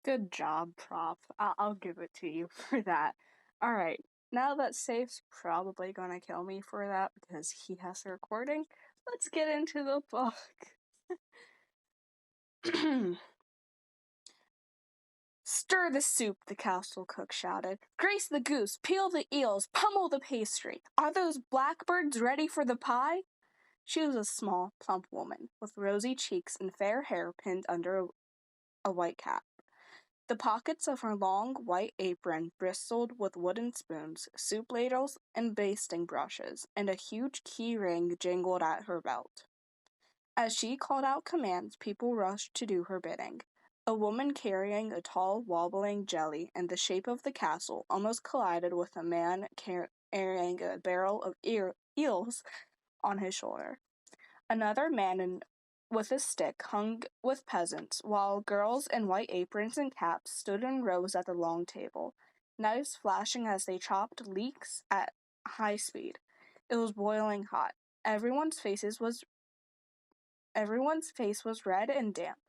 Good job, Prof. I'll give it to you for that. Alright, now that Safe's probably gonna kill me for that because he has the recording, let's get into the book. Stir the soup, the castle cook shouted. Grace the goose, peel the eels, pummel the pastry. Are those blackbirds ready for the pie? She was a small, plump woman, with rosy cheeks and fair hair pinned under a white cap. The pockets of her long, white apron bristled with wooden spoons, soup ladles, and basting brushes, and a huge key ring jingled at her belt. As she called out commands, people rushed to do her bidding. A woman carrying a tall, wobbling jelly in the shape of the castle almost collided with a man carrying a barrel of eels on his shoulder. Another man with a stick hung with peasants, while girls in white aprons and caps stood in rows at the long table, knives flashing as they chopped leeks at high speed. It was boiling hot. Everyone's face was red and damp.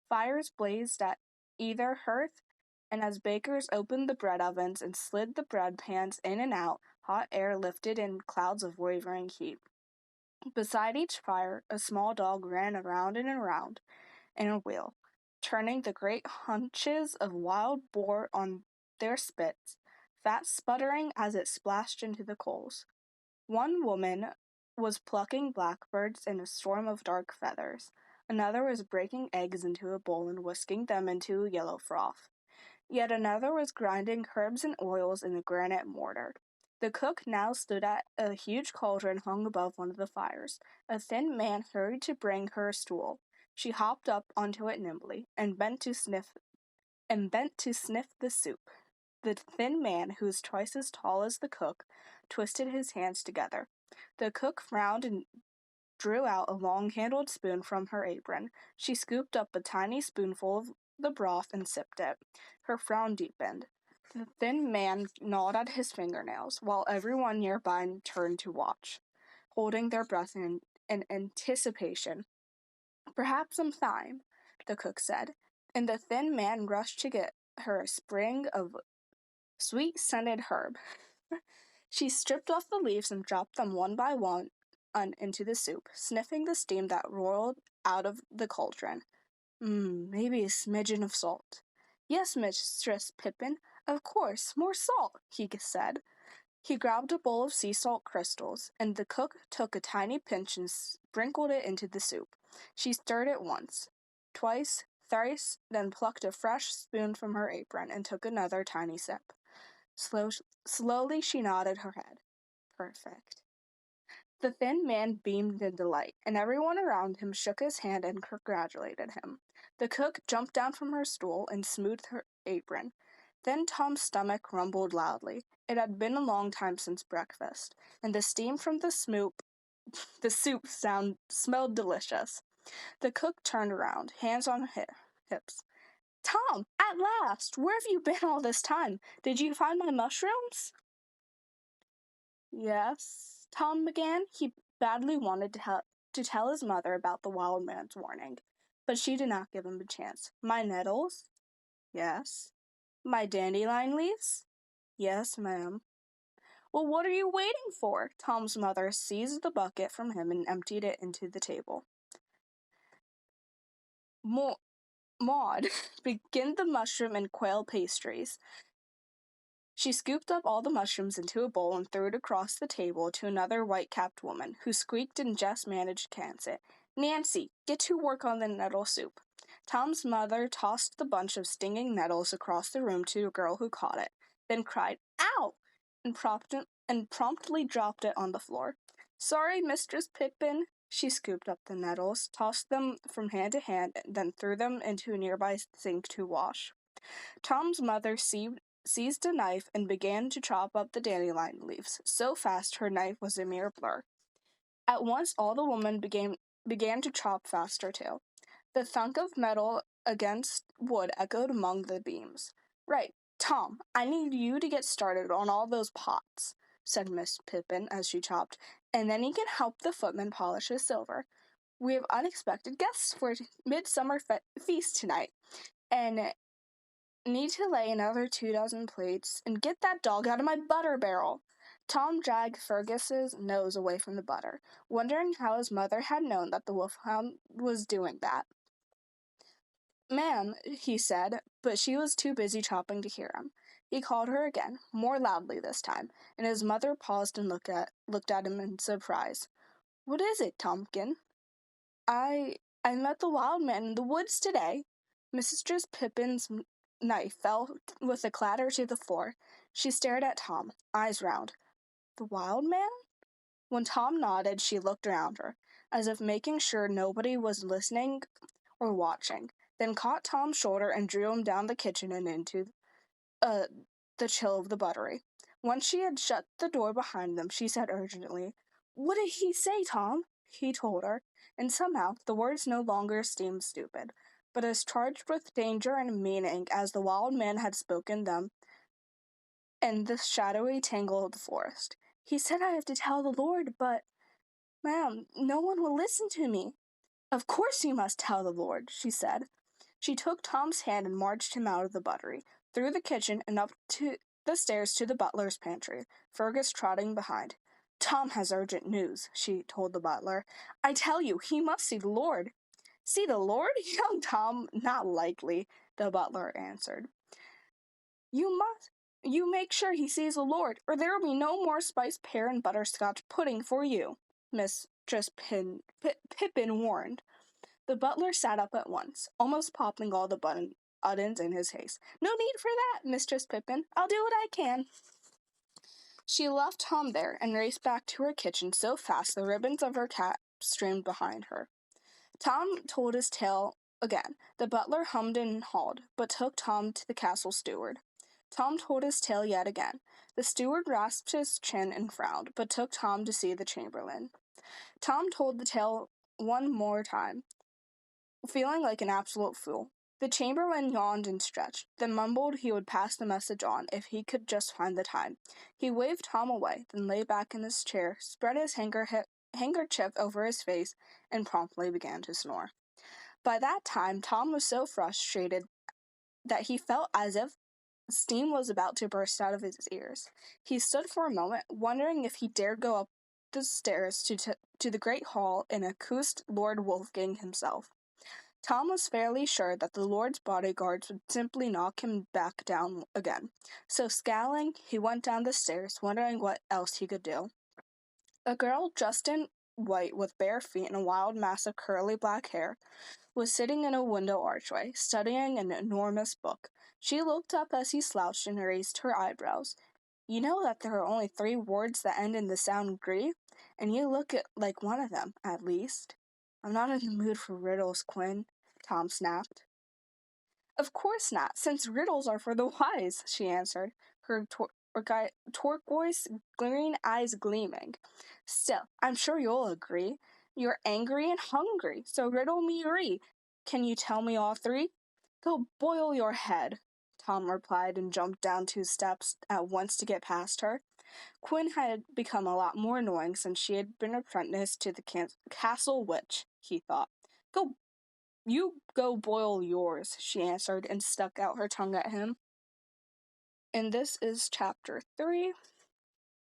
Fires blazed at either hearth, and as bakers opened the bread ovens and slid the bread pans in and out, hot air lifted in clouds of wavering heat. Beside each fire, a small dog ran around and around in a wheel, turning the great hunches of wild boar on their spits, fat sputtering as it splashed into the coals. One woman was plucking blackbirds in a storm of dark feathers. Another was breaking eggs into a bowl and whisking them into yellow froth. Yet another was grinding herbs and oils in a granite mortar. The cook now stood at a huge cauldron hung above one of the fires. A thin man hurried to bring her a stool. She hopped up onto it nimbly and bent to sniff the soup. The thin man, who was twice as tall as the cook, twisted his hands together. The cook frowned and drew out a long-handled spoon from her apron. She scooped up a tiny spoonful of the broth and sipped it. Her frown deepened. The thin man gnawed at his fingernails, while everyone nearby turned to watch, holding their breath in anticipation. "Perhaps some thyme," the cook said, and the thin man rushed to get her a sprig of sweet-scented herb. She stripped off the leaves and dropped them one by one into the soup, sniffing the steam that roiled out of the cauldron. Maybe a smidgen of salt." "Yes, Mistress Pippin, of course, more salt," he said. He grabbed a bowl of sea salt crystals, and the cook took a tiny pinch and sprinkled it into the soup. She stirred it once, twice, thrice, then plucked a fresh spoon from her apron and took another tiny sip. Slowly she nodded her head. "Perfect." The thin man beamed in delight, and everyone around him shook his hand and congratulated him. The cook jumped down from her stool and smoothed her apron. Then Tom's stomach rumbled loudly. It had been a long time since breakfast, and the steam from the soup smelled delicious. The cook turned around, hands on hips. "Tom, at last! Where have you been all this time? Did you find my mushrooms?" "Yes," Tom began. He badly wanted to tell his mother about the wild man's warning, but she did not give him a chance. "My nettles?" "Yes." "My dandelion leaves?" "Yes, ma'am." "Well, what are you waiting for?" Tom's mother seized the bucket from him and emptied it into the table. "Maud, begin the mushroom and quail pastries." She scooped up all the mushrooms into a bowl and threw it across the table to another white-capped woman, who squeaked and just managed to cans it. "Nancy, get to work on the nettle soup." Tom's mother tossed the bunch of stinging nettles across the room to a girl who caught it, then cried, "Ow!" and promptly dropped it on the floor. "Sorry, Mistress Pippin." She scooped up the nettles, tossed them from hand to hand, and then threw them into a nearby sink to wash. Tom's mother seized a knife and began to chop up the dandelion leaves, so fast her knife was a mere blur. At once all the women began to chop faster too. The thunk of metal against wood echoed among the beams. "Right, Tom, I need you to get started on all those pots," said Miss Pippin as she chopped, "and then you can help the footman polish his silver. We have unexpected guests for midsummer feast tonight, and need to lay another 24 plates, and get that dog out of my butter barrel." Tom dragged Fergus's nose away from the butter, wondering how his mother had known that the wolfhound was doing that. "Ma'am," he said, but she was too busy chopping to hear him. He called her again, more loudly this time, and his mother paused and looked at him in surprise. "What is it, Tompkin?" I met the wild man in the woods today." Mistress Pippin's knife fell with a clatter to the floor. She stared at Tom, eyes round. "The wild man?" When Tom nodded, she looked around her, as if making sure nobody was listening or watching, then caught Tom's shoulder and drew him down the kitchen and into the chill of the buttery. Once she had shut the door behind them, she said urgently, "What did he say, Tom?" He told her, and somehow the words no longer seemed stupid, but as charged with danger and meaning as the wild man had spoken them in the shadowy tangle of the forest. "He said I have to tell the Lord, but, ma'am, no one will listen to me." "Of course you must tell the Lord," she said. She took Tom's hand and marched him out of the buttery, through the kitchen and up to the stairs to the butler's pantry, Fergus trotting behind. "Tom has urgent news," she told the butler. "I tell you, he must see the Lord." "See the Lord? Young Tom, not likely," the butler answered. You make sure he sees the Lord, or there will be no more spiced pear and butterscotch pudding for you," Mistress Pippin warned. The butler sat up at once, almost popping all the buttons in his haste. "No need for that, Mistress Pippin. I'll do what I can." She left Tom there and raced back to her kitchen so fast the ribbons of her cap streamed behind her. Tom told his tale again. The butler hummed and hawed, but took Tom to the castle steward. Tom told his tale yet again. The steward rasped his chin and frowned, but took Tom to see the chamberlain. Tom told the tale one more time, feeling like an absolute fool. The chamberlain yawned and stretched, then mumbled he would pass the message on if he could just find the time. He waved Tom away, then lay back in his chair, spread his handkerchief over his face, and promptly began to snore. By that time, Tom was so frustrated that he felt as if steam was about to burst out of his ears. He stood for a moment, wondering if he dared go up the stairs to the great hall and accuse Lord Wolfgang himself. Tom was fairly sure that the Lord's bodyguards would simply knock him back down again. So scowling, he went down the stairs, wondering what else he could do. A girl dressed in white with bare feet and a wild mass of curly black hair was sitting in a window archway, studying an enormous book. She looked up as he slouched and raised her eyebrows. "You know that there are only 3 words that end in the sound gri, and you look like one of them, at least." "I'm not in the mood for riddles, Quinn," Tom snapped. "Of course not, since riddles are for the wise," she answered, her turquoise green eyes gleaming. "Still, I'm sure you'll agree. You're angry and hungry, so riddle me re. Can you tell me all 3? "Go boil your head," Tom replied and jumped down 2 steps at once to get past her. Quinn had become a lot more annoying since she had been apprenticed to the castle witch, he thought. You go boil yours," she answered and stuck out her tongue at him. And this is chapter 3,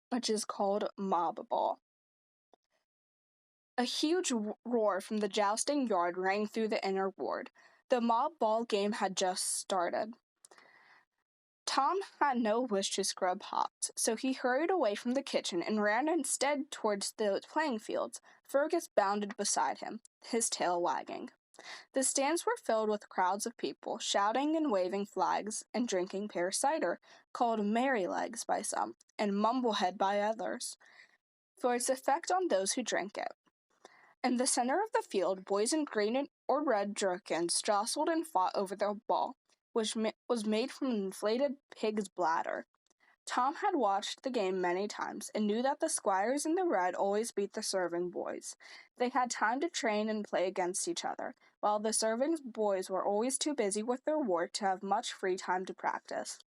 which is called Mob Ball. A huge roar from the jousting yard rang through the inner ward. The mob ball game had just started. Tom had no wish to scrub pots, so he hurried away from the kitchen and ran instead towards the playing fields. Fergus bounded beside him, his tail wagging. The stands were filled with crowds of people, shouting and waving flags and drinking pear cider, called Merry Legs by some, and Mumblehead by others, for its effect on those who drank it. In the center of the field, boys in green or red jerkins jostled and fought over the ball, which was made from an inflated pig's bladder. Tom had watched the game many times and knew that the squires in the red always beat the serving boys. They had time to train and play against each other, while the serving boys were always too busy with their work to have much free time to practice.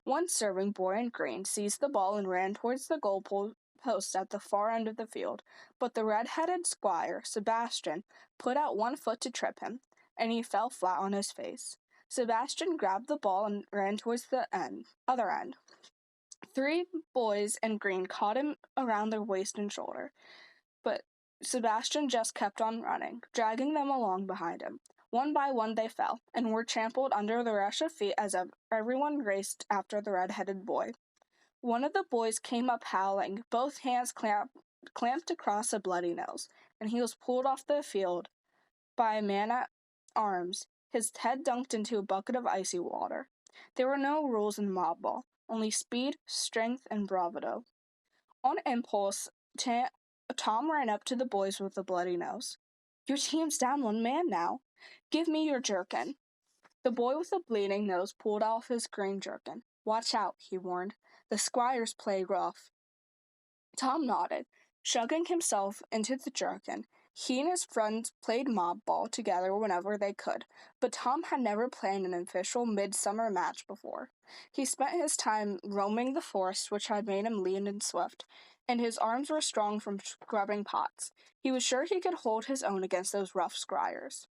One serving boy in green seized the ball and ran towards the goal post at the far end of the field, but the red-headed squire, Sebastian, put out one foot to trip him, and he fell flat on his face. Sebastian grabbed the ball and ran towards the other end. 3 boys in green caught him around their waist and shoulder, but Sebastian just kept on running, dragging them along behind him. One by one they fell, and were trampled under the rush of feet as everyone raced after the red-headed boy. One of the boys came up howling, both hands clamped across a bloody nose, and he was pulled off the field by a man at arms, his head dunked into a bucket of icy water. There were no rules in mob ball, only speed, strength, and bravado. On impulse, Tom ran up to the boys with the bloody nose. "Your team's down 1 man now. Give me your jerkin." The boy with the bleeding nose pulled off his green jerkin. "Watch out," he warned. "The squires play rough." Tom nodded, shoving himself into the jerkin. He and his friends played mob ball together whenever they could, but Tom had never played an official midsummer match before. He spent his time roaming the forest, which had made him lean and swift, and his arms were strong from scrubbing pots. He was sure he could hold his own against those rough squires.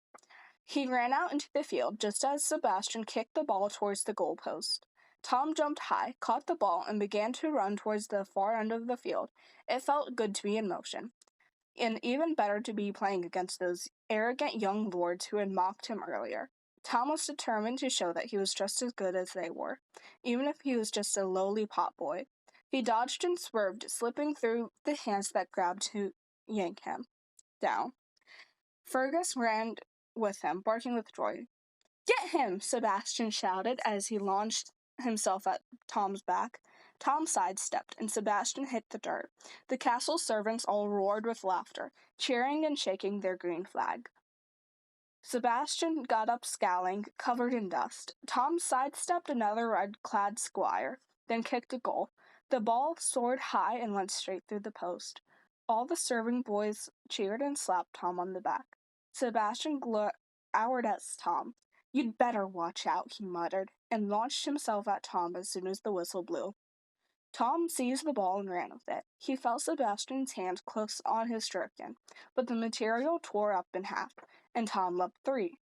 He ran out into the field just as Sebastian kicked the ball towards the goalpost. Tom jumped high, caught the ball, and began to run towards the far end of the field. It felt good to be in motion, and even better to be playing against those arrogant young lords who had mocked him earlier. Tom was determined to show that he was just as good as they were, even if he was just a lowly pot boy. He dodged and swerved, slipping through the hands that grabbed to yank him down. Fergus ran with him, barking with joy. "Get him!" Sebastian shouted as he launched himself at Tom's back. Tom sidestepped, and Sebastian hit the dirt. The castle servants all roared with laughter, cheering and shaking their green flag. Sebastian got up scowling, covered in dust. Tom sidestepped another red-clad squire, then kicked a goal. The ball soared high and went straight through the post. All the serving boys cheered and slapped Tom on the back. Sebastian glowered at Tom. "You'd better watch out," he muttered, and launched himself at Tom as soon as the whistle blew. Tom seized the ball and ran with it. He felt Sebastian's hand close on his jerkin, but the material tore up in half, and Tom leapt free.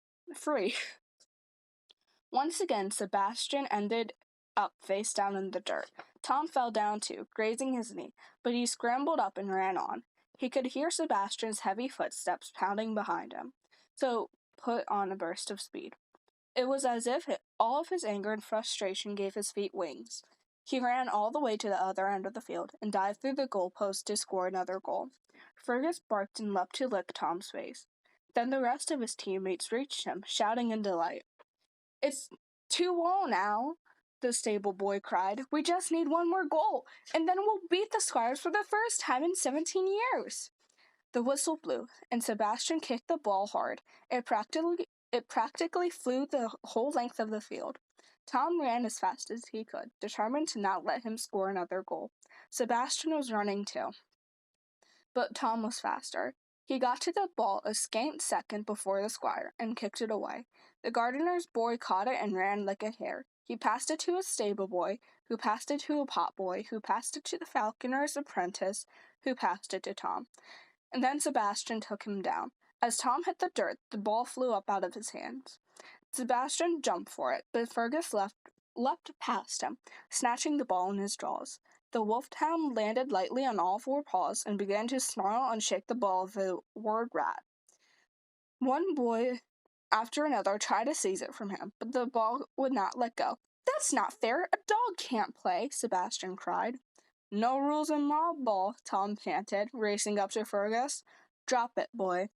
Once again, Sebastian ended up face down in the dirt. Tom fell down too, grazing his knee, but he scrambled up and ran on. He could hear Sebastian's heavy footsteps pounding behind him, so put on a burst of speed. It was as if all of his anger and frustration gave his feet wings. He ran all the way to the other end of the field and dived through the goalpost to score another goal. Fergus barked and leapt to lick Tom's face. Then the rest of his teammates reached him, shouting in delight. "It's 2-0 now," the stable boy cried. "We just need one more goal, and then we'll beat the Squires for the first time in 17 years. The whistle blew, and Sebastian kicked the ball hard. It practically flew the whole length of the field. Tom ran as fast as he could, determined to not let him score another goal. Sebastian was running too, but Tom was faster. He got to the ball a scant second before the squire and kicked it away. The gardener's boy caught it and ran like a hare. He passed it to a stable boy, who passed it to a pot boy, who passed it to the falconer's apprentice, who passed it to Tom. And then Sebastian took him down. As Tom hit the dirt, the ball flew up out of his hands. Sebastian jumped for it, but Fergus leapt past him, snatching the ball in his jaws. The wolfhound landed lightly on all four paws and began to snarl and shake the ball of the word rat. One boy after another tried to seize it from him, but the ball would not let go. "That's not fair! A dog can't play!" Sebastian cried. "No rules in mob ball," Tom panted, racing up to Fergus. "Drop it, boy."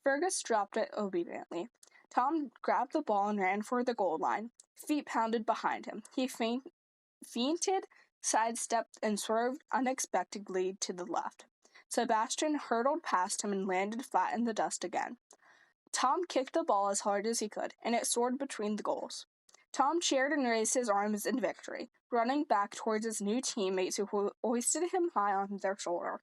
Fergus dropped it obediently. Tom grabbed the ball and ran for the goal line. Feet pounded behind him. He feinted, sidestepped, and swerved unexpectedly to the left. Sebastian hurtled past him and landed flat in the dust again. Tom kicked the ball as hard as he could, and it soared between the goals. Tom cheered and raised his arms in victory, running back towards his new teammates who hoisted him high on their shoulder.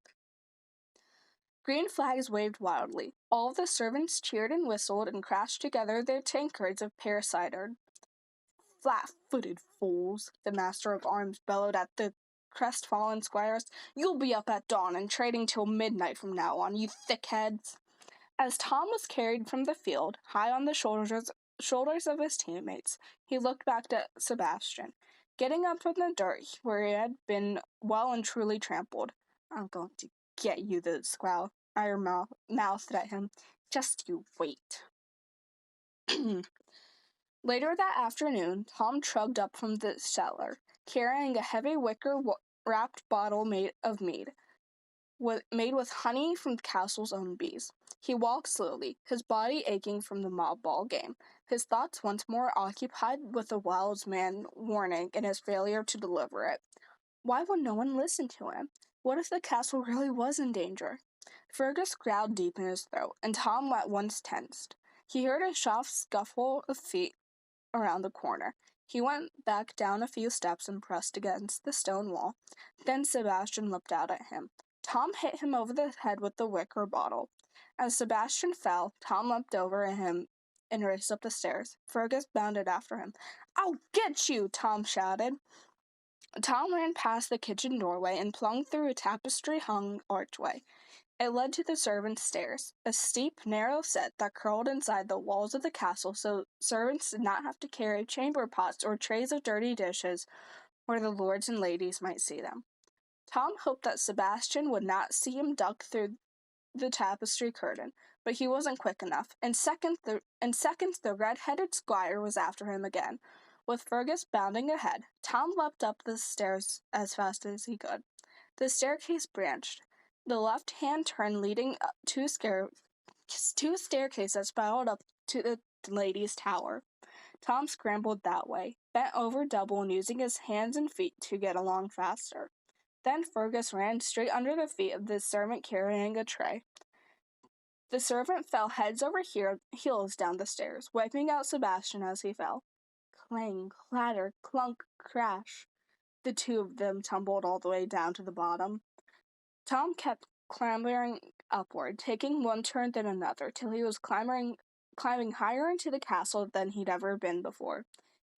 Green flags waved wildly. All of the servants cheered and whistled and crashed together their tankards of pear cider. "Flat-footed fools," the master of arms bellowed at the crestfallen squires. "You'll be up at dawn and trading till midnight from now on, you thickheads." As Tom was carried from the field, high on the shoulders of his teammates, he looked back to Sebastian, getting up from the dirt where he had been well and truly trampled. "I'm going to get you," the squire mouthed at him. "Just you wait." Later that afternoon, Tom trudged up from the cellar, carrying a heavy wicker-wrapped bottle made of mead, made with honey from the castle's own bees. He walked slowly, his body aching from the mob ball game, his thoughts once more occupied with the wild man's warning and his failure to deliver it. Why would no one listen to him? What if the castle really was in danger? Fergus growled deep in his throat, and Tom at once tensed. He heard a soft scuffle of feet around the corner. He went back down a few steps and pressed against the stone wall. Then Sebastian leapt out at him. Tom hit him over the head with the wicker bottle. As Sebastian fell, Tom leapt over at him and raced up the stairs. Fergus bounded after him. "I'll get you!" Tom shouted. Tom ran past the kitchen doorway and plunged through a tapestry-hung archway. It led to the servants' stairs, a steep, narrow set that curled inside the walls of the castle so servants did not have to carry chamber pots or trays of dirty dishes where the lords and ladies might see them. Tom hoped that Sebastian would not see him duck through the tapestry curtain, but he wasn't quick enough. In seconds, the red-headed squire was after him again. With Fergus bounding ahead, Tom leapt up the stairs as fast as he could. The staircase branched. The left-hand turn leading up two staircases that spiraled up to the ladies' tower. Tom scrambled that way, bent over double and using his hands and feet to get along faster. Then Fergus ran straight under the feet of the servant carrying a tray. The servant fell heads over heels down the stairs, wiping out Sebastian as he fell. Clang, clatter, clunk, crash. The two of them tumbled all the way down to the bottom. Tom kept clambering upward, taking one turn then another, till he was climbing higher into the castle than he'd ever been before.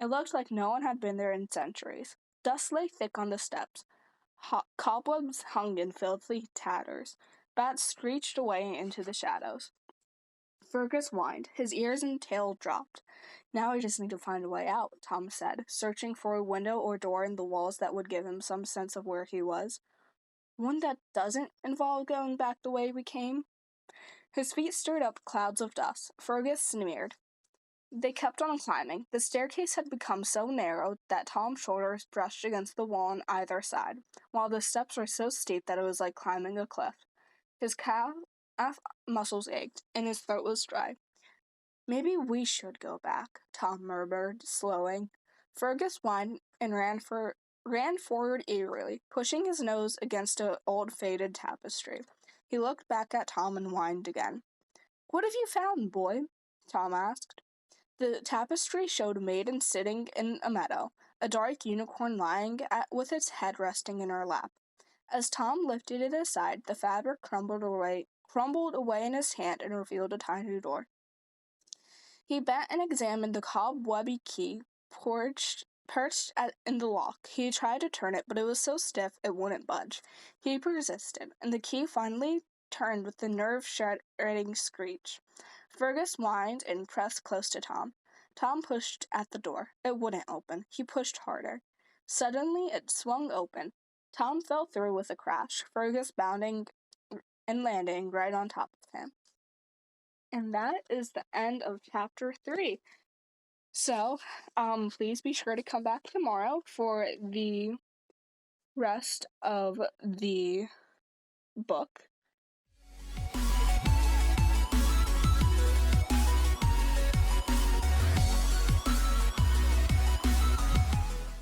It looked like no one had been there in centuries. Dust lay thick on the steps. Cobwebs hung in filthy tatters. Bats screeched away into the shadows. Fergus whined. His ears and tail dropped. Now I just need to find a way out, Tom said, searching for a window or door in the walls that would give him some sense of where he was. One that doesn't involve going back the way we came? His feet stirred up clouds of dust. Fergus sneered. They kept on climbing. The staircase had become so narrow that Tom's shoulders brushed against the wall on either side, while the steps were so steep that it was like climbing a cliff. His calf muscles ached, and his throat was dry. Maybe we should go back, Tom murmured, slowing. Fergus whined and ran forward eagerly, pushing his nose against an old faded tapestry. He looked back at Tom and whined again. What have you found, boy? Tom asked. The tapestry showed a maiden sitting in a meadow, a dark unicorn lying with its head resting in her lap. As Tom lifted it aside, the fabric crumbled away in his hand and revealed a tiny door. He bent and examined the cobwebby key perched in the lock. He tried to turn it, but it was so stiff it wouldn't budge. He persisted, and the key finally turned with a nerve-shredding screech. Fergus whined and pressed close to Tom. Tom pushed at the door. It wouldn't open. He pushed harder. Suddenly, it swung open. Tom fell through with a crash, Fergus bounding and landing right on top of him. And that is the end of Chapter 3. So, please be sure to come back tomorrow for the rest of the book.